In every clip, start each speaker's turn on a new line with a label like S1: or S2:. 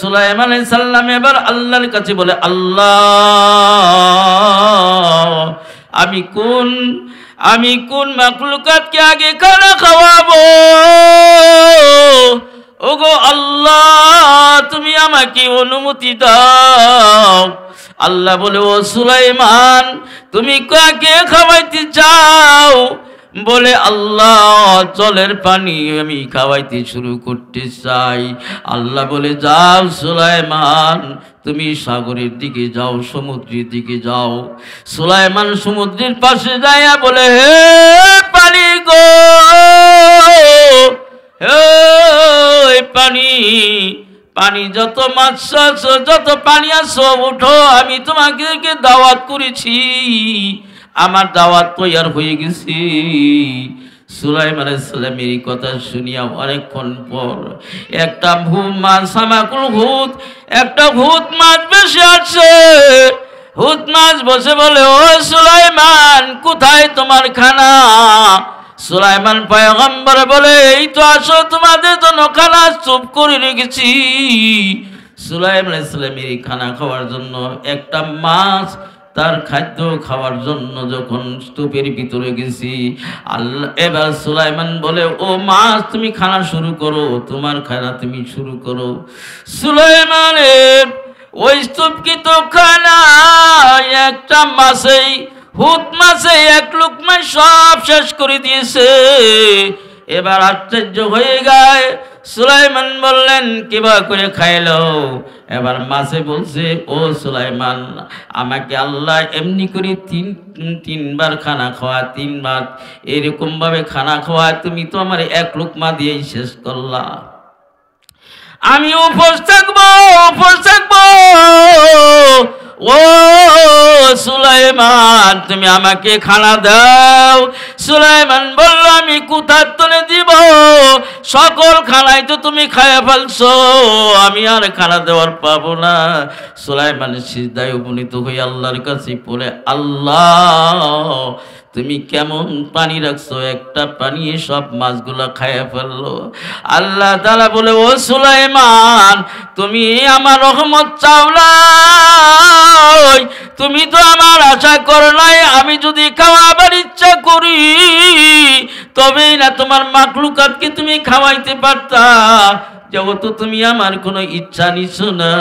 S1: সুলাইমান আলাইহিস সালাম এবার আল্লাহর কাছে বলে, আল্লাহ, আমি কোন মাখলুকাতকে আগে খানা খাওয়াবো? ওগো আল্লাহ, তুমি আমাকে অনুমতি দাও। আল্লাহ বলে, ও সুলাইমান, তুমি কাকে খাওয়াইতে চাও? বলে, আল্লাহ, জলের পানি আমি খাওয়াইতে শুরু করতে চাই। আল্লাহ বলে, যাও সুলাইমান, তুমি সাগরের দিকে যাও, সমুদ্রের দিকে যাও। সুলাইমান সমুদ্রের পাশে যাইয়া বলে, হে পানি গো, হে পানি, যত মাছ আছো, যত পানি আছো, উঠো, আমি তোমাকে দাওয়াত করেছি, আমার দাওয়াত তৈয়ার হয়ে গেছে। সুলাইমান আলাইহিস সালামের এই কথা শুনিয়া অনেকক্ষণ পর একটা ভূত মাছ বসে আছে। ভূত মাছ বসে বলে, ও সুলাইমান, কোথায় তোমার খানা? সুলাইমান পয়গম্বর বলে, এই তো আসো, তোমাদের জন্য খানা চুপ করে রেখেছি। সুলাইমান আলাইহিস সালামের এই খানা খাওয়ার জন্য একটা মাছ তার খাদ্য খাওয়ার জন্য যখন স্তূপের ভিতরে গেছি, আল্লাহ এবার সুলাইমান বলে, ও মাছ, তুমি খানা শুরু করো, তোমার খানা তুমি শুরু করো। সুলাইমানের ওই স্তূপকৃত খানা একটা মাছেই, হুত মাছে এক লুকমায় সব শেষ করে দিয়েছে। এবার আশ্চর্য হয়ে গায় সুলাইমান বললেন, কিবা করে খাইলো? এবার মাছে বলছে, ও সুলাইমান, আমাকে আল্লাহ এমনি করে তিনবার খানা খাওয়া, 3 ভাত এরকম ভাবে খানা খাওয়া, তুমি তো আমার এক লুকমা দিয়েই শেষ করলা। আমি উপোস থাকবো। ও সুলাইমান, তুমি আমাকে খানা দাও। সুলাইমান বলল, আমি কোথার তনে দিব? সকল খানাই তো তুমি খাইয়া ফেলছো, আমি আর খানা দেওয়ার পাবো না। সুলাইমান সিজদায় উপনীত হয়ে আল্লাহর কাছে পড়ে, আল্লাহ, তুমি কেমন পানি রাখছো, একটা পানি সব মাছগুলা খাইয়া ফেললো। আল্লাহ তাআলা বলে, ও সুলাইমান, তুমি আমার রহমত চাও নাই, তুমি তো আমার আশা করো নাই। আমি যদি খাওয়াবার ইচ্ছা করি, তবেই না তোমার মাখলুকাতকে তুমি খাওয়াইতে পারতা। যেহেতু তুমি আমার কোনো ইচ্ছা নিছ না,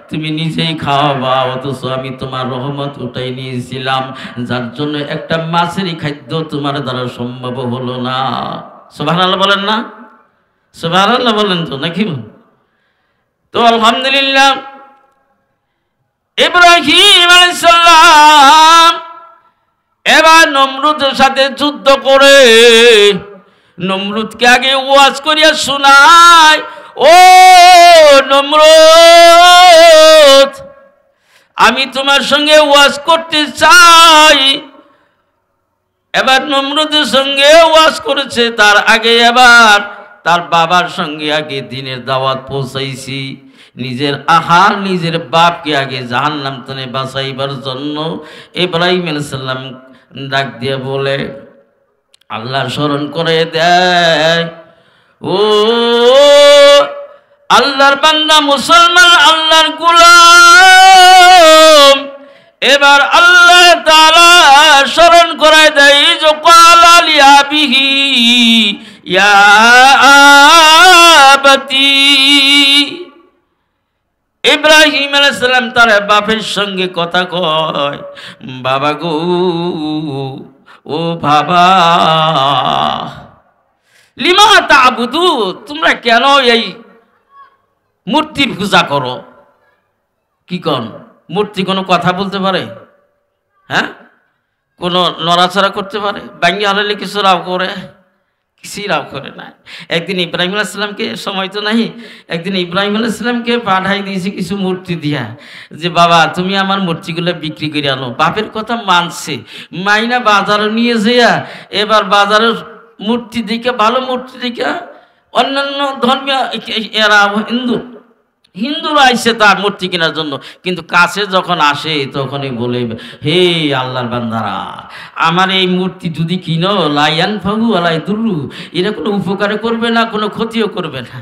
S1: তুমি নিজেই খাওয়াবা, অথচ আমি তোমার রহমত ওটাই নিয়েছিলাম, যার জন্য একটা মাছেরই খাদ্য তোমার দ্বারা সম্ভব হলো না। সুবহানাল্লাহ বলেন না? সুবহানাল্লাহ বলেন তো নাকি? তো আলহামদুলিল্লাহ, ইব্রাহিম আলাইহিস সালাম এবার নমরুদের সাথে যুদ্ধ করে নমরুদকে আগে ওয়াজ করিয়া শোনায়, ও নমরুদ, আমি তোমার সঙ্গে ওয়াজ করতে চাই। এবার নমরুদের সঙ্গে ওয়াজ করেছে, তার আগে এবার তার বাবার সঙ্গে আগে দিনের দাওয়াত পৌঁছাইছি। নিজের নিজের বাপকে আগে জাহান্নাম থেকে বাঁচাইবার জন্য ইব্রাহিম আলাইহিস সালাম ডাক দিয়ে বলে, আল্লাহর স্মরণ করে দেয়, ও আল্লাহর বান্দা মুসলমান, আল্লাহর গোলাম। এবার আল্লাহ তাআলা স্মরণ করে দেয়, যে ক্বালা লিআবিহি ইয়া আবাতি। ইব্রাহিম আলাইহিস সালাম তার বাপের সঙ্গে কথা কয়, বাবা গো, ও বাবা, লিমা তা'বুদু, তোমরা কেন এই মূর্তির পূজা করো? কি কোন মূর্তি কোনো কথা বলতে পারে? হ্যাঁ, কোনো নড়াচড়া করতে পারে? বাঙ্গি হারালে কিছু রাও করে? কিছুই রাও করে না। একদিন ইব্রাহিম আলাইহিস সালামকে, সময় তো নাই, একদিন ইব্রাহিম আলাইহিস সালামকে পাঠাই দিয়েছে কিছু মূর্তি দিয়া, যে বাবা তুমি আমার মূর্তিগুলো বিক্রি করে আনো। বাপের কথা মানছে, মাইনা বাজারে নিয়ে যেয়া এবার বাজারের মূর্তি দিকে, ভালো মূর্তি দিকে, অন্যান্য ধর্মীয় এরা হিন্দু হিন্দুরা আইসে তার মূর্তি কেনার জন্য, কিন্তু কাছে যখন আসে তখনই বলে, হে আল্লাহর বান্দারা, আমার এই মূর্তি যদি কিনো লাইয়ান ফাহু আলাই দুরু, এরা কোনো উপকারে করবে না, কোনো ক্ষতিও করবে না।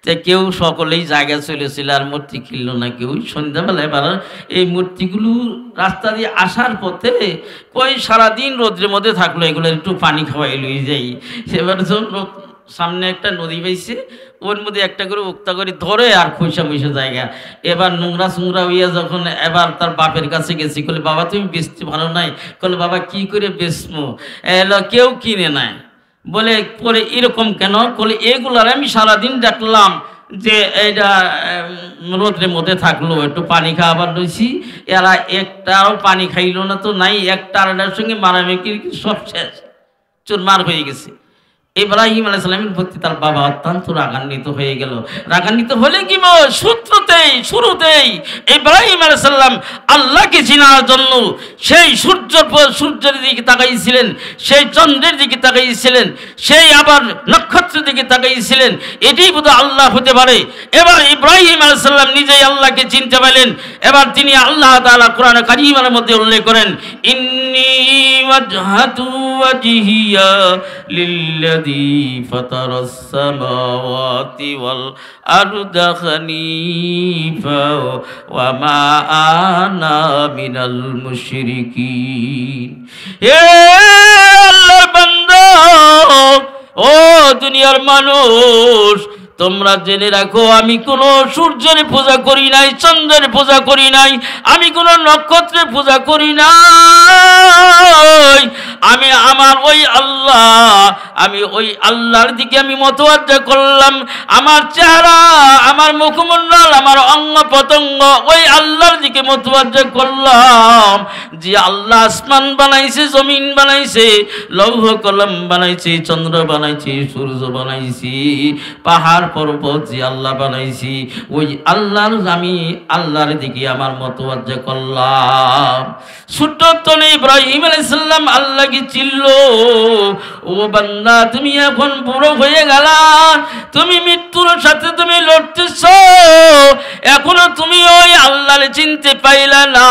S1: তাই কেউ সকলেই জায়গা চলেছিল আর মূর্তি কিনল না কেউ। সন্ধ্যাবেলায় এবার এই মূর্তিগুলো রাস্তা দিয়ে আসার পথে কই সারাদিন রোদ্রের মধ্যে থাকলো, এগুলো একটু পানি খাওয়াই লই যাই। সেবার সামনে একটা নদী পাইছে, ওর মধ্যে একটা করে উক্তা করে ধরে আর পয়সা পয়সা জায়গা। এবার নোংরা সুংরা হইয়া যখন এবার তার বাপের কাছে গেছি, বলে বাবা তুমি বেচতে ভালো নাই, বলে বাবা কি করে বেচমো, এলো কেউ কিনে নাই। বলে পরে এরকম কেন, বলে এগুলার আমি সারাদিন দেখলাম যে এইটা রোদ্রের মধ্যে থাকলো, একটু পানি খাওয়াবার লইছি, এরা একটাও পানি খাইলো না, তো নাই একটা আরেকটার সঙ্গে মারামারি সব শেষ, চুরমার হয়ে গেছে। ইব্রাহিম আলাইহিস সালামের প্রতি তার বাবা অত্যন্ত রাগান্বিত হয়ে গেল। রাগান্বিত হলে কি শুরুতেই ইব্রাহিম আলাইহিস সালাম আল্লাহকে চিনার জন্য সেই সূর্যের দিকে তাকাইছিলেন, সেই চন্দ্রের দিকে তাকাইছিলেন, সেই আবার নক্ষত্রের দিকে তাকাইছিলেন, এটাই বোধহয় আল্লাহ হতে পারে। এবার ইব্রাহিম আলাইহিস সালাম নিজেই আল্লাহকে চিনতে পারলেন। এবার তিনি আল্লাহ তাআলা কোরআনে কারীমের মধ্যে উল্লেখ করেন, ইন্নী ওয়াজহাতু ওয়াজহিয়া লিল্লাযী ফাতারাস সামাওয়াতি ওয়াল আরদা হানিফা ওয়া মা আনা মিনাল মুশরিকিন। হে আল্লাহর বান্দা, ও দুনিয়ার মানুষ, তোমরা জেনে রাখো আমি কোনো সূর্যের পূজা করি নাই, চন্দ্রের পূজা করি নাই, আমি কোনো নক্ষত্রের পূজা করি নাই। আমি আমার ওই আল্লাহর দিকে আমি মতওয়াজ্জা করলাম। আমার চেহারা, আমার মুখমণ্ডল, আমার অঙ্গ প্রত্যঙ্গ ওই আল্লাহর দিকে মতওয়াজ্জা করলাম। যে আল্লাহ আসমান বানাইছে, জমিন বানাইছে, লৌহ কলম বানাইছে, চন্দ্র বানাইছে, সূর্য বানাইছি, পাহাড় পর্বত যে আল্লাহ বানাইছি, ওই আল্লাহর দিকে আমার মতওয়াজ্জা করলাম। ছোট্ট ইব্রাহিম আলাইহিস সালাম আল্লাহকে চিনল। ও বান্দা, তুমি এখন বুড়ো হয়ে গেলা, তুমি মৃত্যুর সাথে তুমি লড়তেছ, এখনো তুমি ওই আল্লাহরে চিনতে পাইলা না,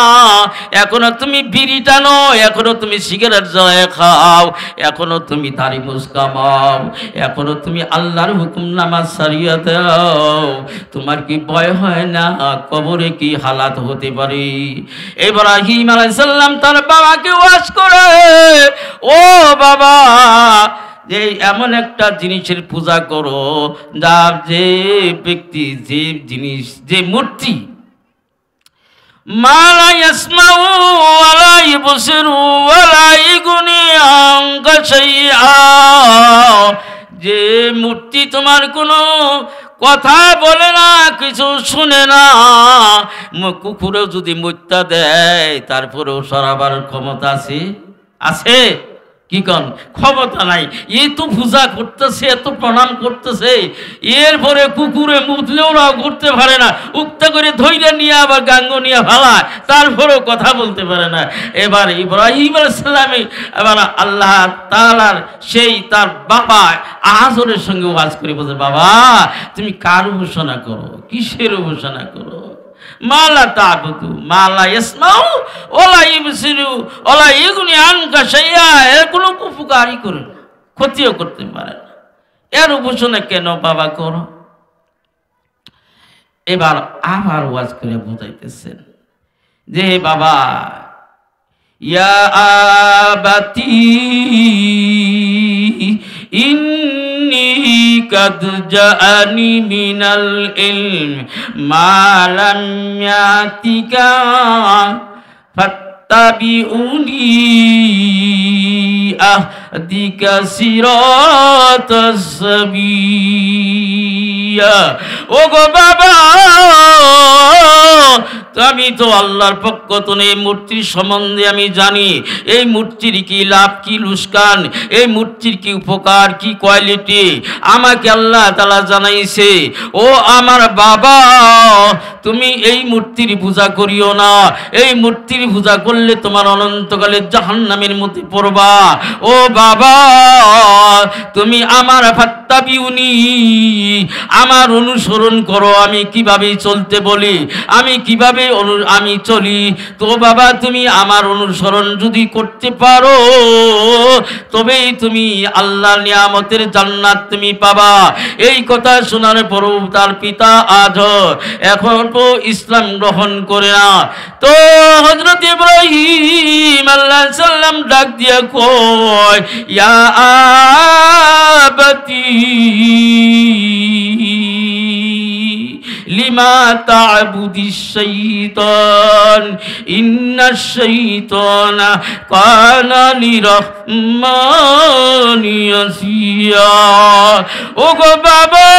S1: এখনো তুমি বিড়ি টানো, এখনো তুমি সিগারেট জ্বালায় খাও, এখনো তুমি দাড়ি মুছ কামাও, এখনো তুমি আল্লাহর হুকুম নামাজ ছাড়িয়া দাও। তোমার কি ভয় হয় না কবরে কি হালাত হতে পারে? ইব্রাহিম আলাইহিস সালাম তার বাবাকে ওয়াজ করে, ও বাবা, যে এমন একটা জিনিসের পূজা করো যার যে ব্যক্তি, যে জিনিস, যে মূর্তি মালা ইয়াসমাউ ওয়ালা ইবসিরু ওয়ালা ইগুনি আনকা শাইআ, যে মূর্তি তোমার কোনো কথা বলে না, কিছু শুনে না, কুকুরেও যদি মুত্তা দেয় তারপরেও সরাবার ক্ষমতা আছে? কি কন? ক্ষমতা নাই। এই তো পূজা করতেছে, এত প্রণাম করতেছে, এরপরে কুকুরে মুতলেও না করতে পারে না, উক্তা করে ধৈর্য নিয়ে আবার গাঙ্গ নিয়ে ভালা, তারপরেও কথা বলতে পারে না। এবার ইব্রাহিম আলাইহিস সালামে এবার আল্লাহ তাআলার সেই তার বাবা আজরের সঙ্গে ওয়াজ করে বলছে, বাবা তুমি কার উপাসনা করো, কিসের উপাসনা করো? মালা তাবুদু মালা ইয়াসমাউ ওয়ালা ইবসিরু ওয়ালা ইগুনি আনকা শাইআ, এর কোনো উপকারই করে না, ক্ষতিও করতে পারে না, এর উপাসনা কেন বাবা করো? এবার আবার ওয়াজ করে বুঝাইতেছেন যে বাবা, ইয়া আবাতি ইন্নী কাদ জাআনি মিনাল ইলম মা লাম ইয়াতিকা ফাত্তাবিউনি আহদিকা সিরাতাস সাবিয়্যা। ও গো বাবা, আমি তো আল্লাহর পক্ষ থেকে এই মূর্তির সম্বন্ধে আমি জানি, এই মূর্তির কি লাভ, কি লুসকান, এই মূর্তির কি উপকার, কি কোয়ালিটি আমাকে আল্লাহ তাআলা জানাইছে। ও আমার বাবা, তুমি এই মূর্তির পূজা করিও না, এই মূর্তির পূজা করলে তোমার অনন্তকালে জাহান্নামের মধ্যে পড়বা। ও বাবা, তুমি আমার ফাত্তাবিউনি, আমার অনুসরণ করো, আমি কিভাবে চলতে বলি, আমি কিভাবে আমি চলি। তো বাবা তুমি আমার অনুসরণ যদি করতে পারো তবেই তুমি আল্লাহর নিয়ামতের জান্নাত তুমি পাবা। এই কথা শোনার পরও তার পিতা আজ এখনো ইসলাম গ্রহণ করে না। তো হযরত ইব্রাহিম আলাইহিস সালাম ডাক দিয়া কয়, ইয়া আবাতি লিমা তা'বুদিশ শাইতান ইন্নাশ শাইতানা কানা লিরহমানি আসিয়া। ওগো বাবা